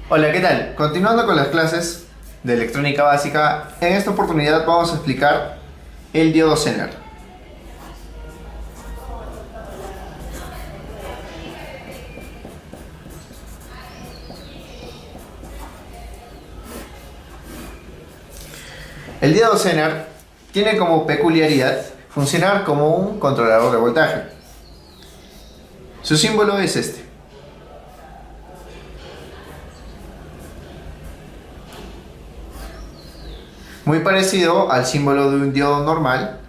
Hola, ¿qué tal? Continuando con las clases de electrónica básica, en esta oportunidad vamos a explicar el diodo Zener. El diodo Zener tiene como peculiaridad funcionar como un controlador de voltaje. Su símbolo es este. Muy parecido al símbolo de un diodo normal,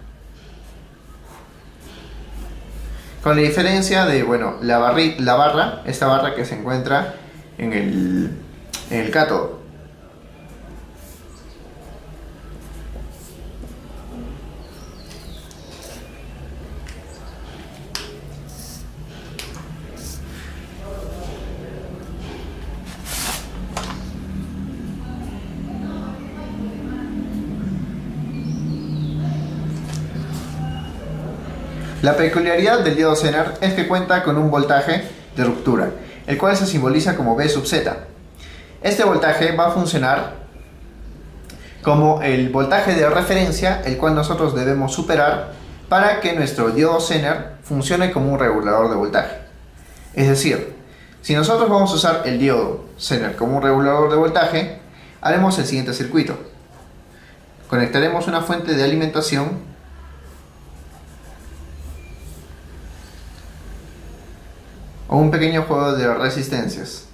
con la diferencia de, esta barra que se encuentra en el cátodo. La peculiaridad del diodo Zener es que cuenta con un voltaje de ruptura, el cual se simboliza como V sub Z. Este voltaje va a funcionar como el voltaje de referencia, el cual nosotros debemos superar para que nuestro diodo Zener funcione como un regulador de voltaje. Es decir, si nosotros vamos a usar el diodo Zener como un regulador de voltaje, haremos el siguiente circuito. Conectaremos una fuente de alimentación o un pequeño juego de resistencias.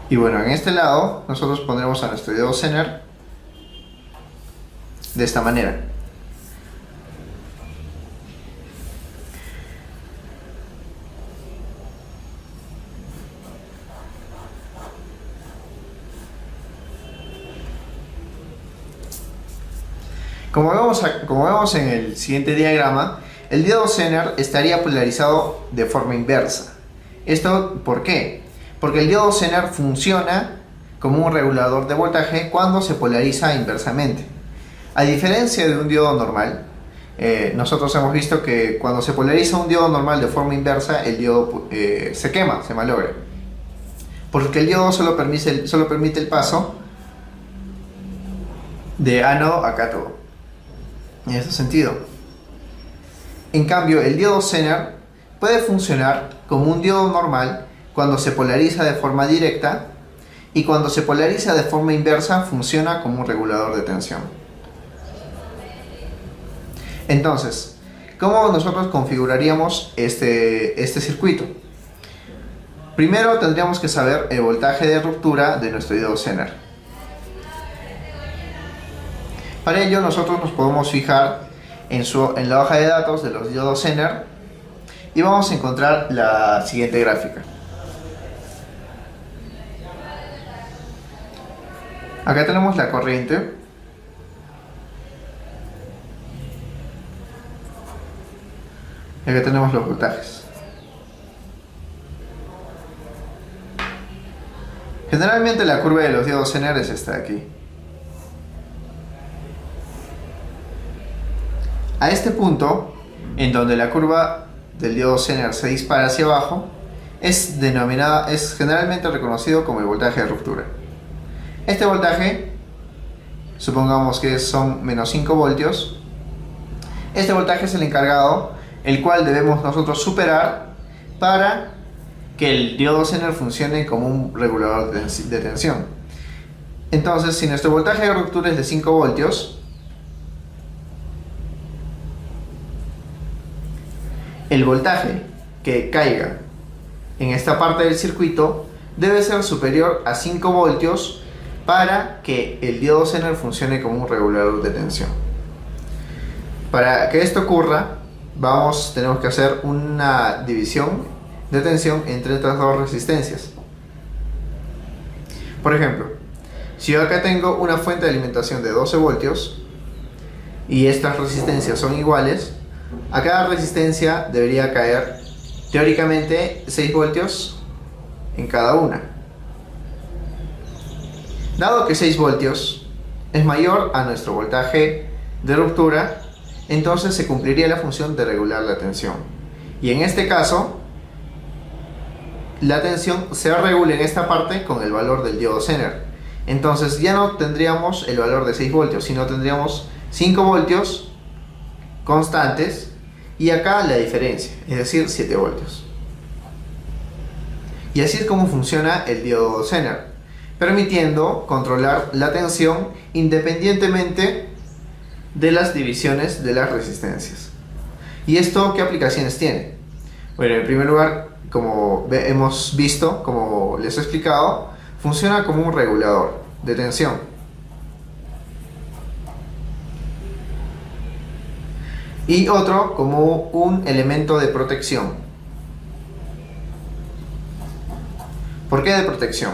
Y bueno, en este lado nosotros pondremos a nuestro diodo Zener de esta manera. Como vemos en el siguiente diagrama, el diodo Zener estaría polarizado de forma inversa. ¿Esto por qué? Porque el diodo Zener funciona como un regulador de voltaje cuando se polariza inversamente. A diferencia de un diodo normal, nosotros hemos visto que cuando se polariza un diodo normal de forma inversa, el diodo se quema, se malogra. Porque el diodo solo permite el paso de ánodo a cátodo. En ese sentido. En cambio, el diodo Zener puede funcionar como un diodo normal cuando se polariza de forma directa, y cuando se polariza de forma inversa funciona como un regulador de tensión. Entonces, ¿cómo nosotros configuraríamos este circuito? Primero tendríamos que saber el voltaje de ruptura de nuestro diodo Zener. Para ello nosotros nos podemos fijar en la hoja de datos de los diodos Zener y vamos a encontrar la siguiente gráfica. Acá tenemos la corriente y acá tenemos los voltajes. Generalmente la curva de los diodos Zener es esta de aquí. A este punto, en donde la curva del diodo Zener se dispara hacia abajo, es generalmente reconocido como el voltaje de ruptura. Este voltaje, supongamos que son menos 5 voltios, este voltaje es el encargado, el cual debemos nosotros superar para que el diodo Zener funcione como un regulador de tensión. Entonces, si nuestro voltaje de ruptura es de 5 voltios, el voltaje que caiga en esta parte del circuito debe ser superior a 5 voltios para que el diodo Zener funcione como un regulador de tensión. Para que esto ocurra, tenemos que hacer una división de tensión entre estas dos resistencias. Por ejemplo, si yo acá tengo una fuente de alimentación de 12 voltios y estas resistencias son iguales, a cada resistencia debería caer teóricamente 6 voltios en cada una. Dado que 6 voltios es mayor a nuestro voltaje de ruptura, entonces se cumpliría la función de regular la tensión. Y en este caso, la tensión se regula en esta parte con el valor del diodo Zener. Entonces ya no tendríamos el valor de 6 voltios, sino tendríamos 5 voltios constantes y acá la diferencia, es decir, 7 voltios. Y así es como funciona el diodo Zener, permitiendo controlar la tensión independientemente de las divisiones de las resistencias. ¿Y esto qué aplicaciones tiene? Bueno, en primer lugar, como hemos visto, como les he explicado, funciona como un regulador de tensión. Y otro como un elemento de protección. ¿Por qué de protección?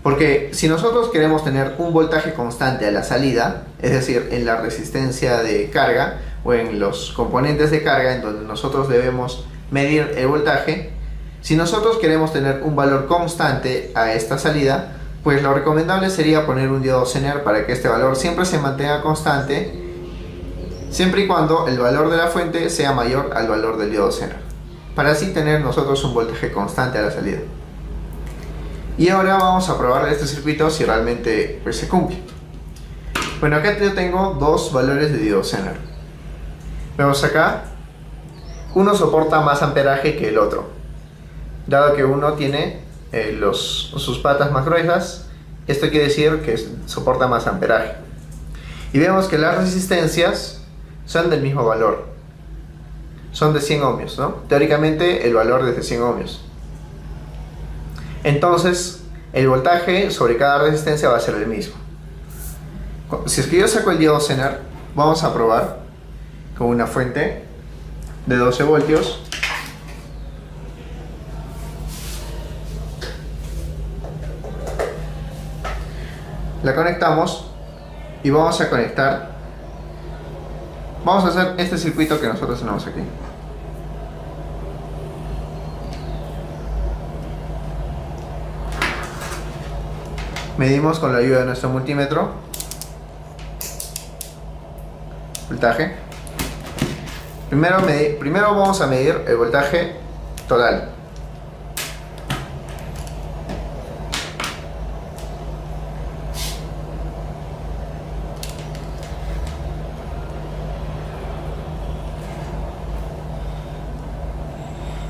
Porque si nosotros queremos tener un voltaje constante a la salida, es decir, en la resistencia de carga o en los componentes de carga en donde nosotros debemos medir el voltaje, si nosotros queremos tener un valor constante a esta salida, pues lo recomendable sería poner un diodo Zener para que este valor siempre se mantenga constante, siempre y cuando el valor de la fuente sea mayor al valor del diodo Zener, para así tener nosotros un voltaje constante a la salida. Y ahora vamos a probar este circuito si realmente pues, se cumple. Bueno, acá yo tengo dos valores de diodo Zener. Vemos acá, uno soporta más amperaje que el otro, dado que uno tiene sus patas más gruesas. Esto quiere decir que soporta más amperaje. Y vemos que las resistencias son del mismo valor, son de 100 ohmios, ¿no? Teóricamente el valor es de 100 ohmios. Entonces el voltaje sobre cada resistencia va a ser el mismo. Si es que yo saco el diodo Zener, vamos a probar con una fuente de 12 voltios. La conectamos y vamos a hacer este circuito que nosotros tenemos aquí. Medimos con la ayuda de nuestro multímetro voltaje. Primero vamos a medir el voltaje total.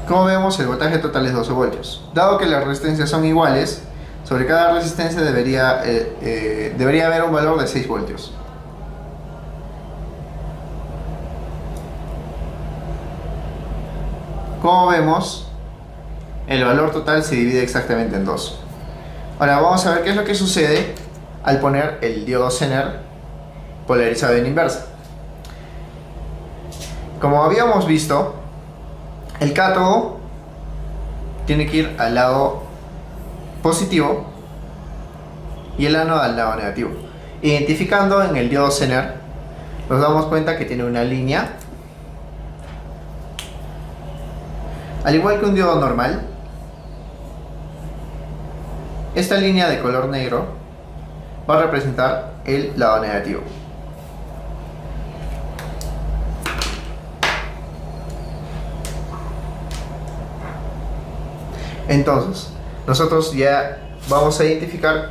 Como vemos, el voltaje total es 12 voltios. Dado que las resistencias son iguales, sobre cada resistencia debería haber un valor de 6 voltios. Como vemos, el valor total se divide exactamente en 2. Ahora vamos a ver qué es lo que sucede al poner el diodo Zener polarizado en inversa. Como habíamos visto, el cátodo tiene que ir al lado positivo y el ánodo al lado negativo. Identificando en el diodo Zener, nos damos cuenta que tiene una línea. Al igual que un diodo normal, esta línea de color negro va a representar el lado negativo. Entonces, nosotros ya vamos a identificar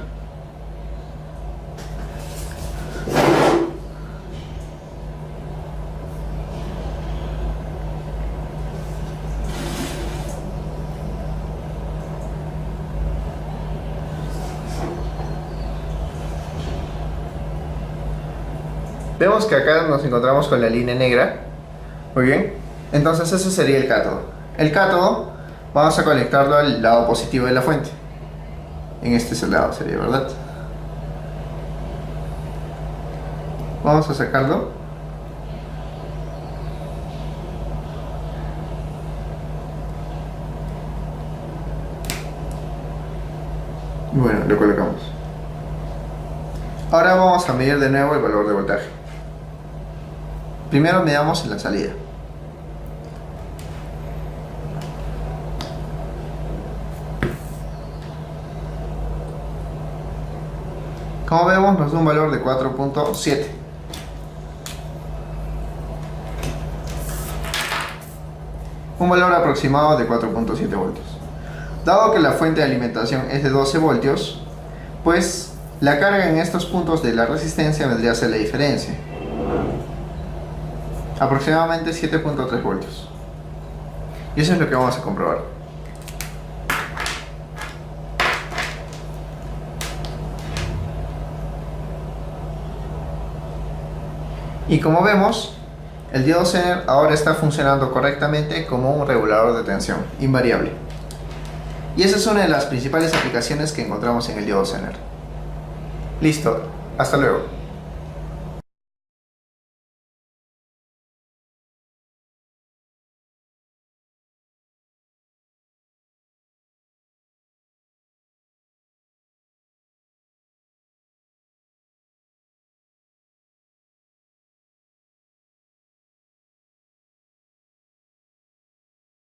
vemos que acá nos encontramos con la línea negra. Muy bien, entonces ese sería el cátodo. El cátodo vamos a conectarlo al lado positivo de la fuente. En este lado sería, ¿verdad? Vamos a sacarlo. Y bueno, lo colocamos. Ahora vamos a medir de nuevo el valor de voltaje. Primero medamos en la salida. Como vemos, nos da un valor de 4.7. Un valor aproximado de 4.7 voltios. Dado que la fuente de alimentación es de 12 voltios, pues la carga en estos puntos de la resistencia vendría a ser la diferencia. Aproximadamente 7.3 voltios. Y eso es lo que vamos a comprobar. Y como vemos, el diodo Zener ahora está funcionando correctamente como un regulador de tensión invariable. Y esa es una de las principales aplicaciones que encontramos en el diodo Zener. Listo, hasta luego.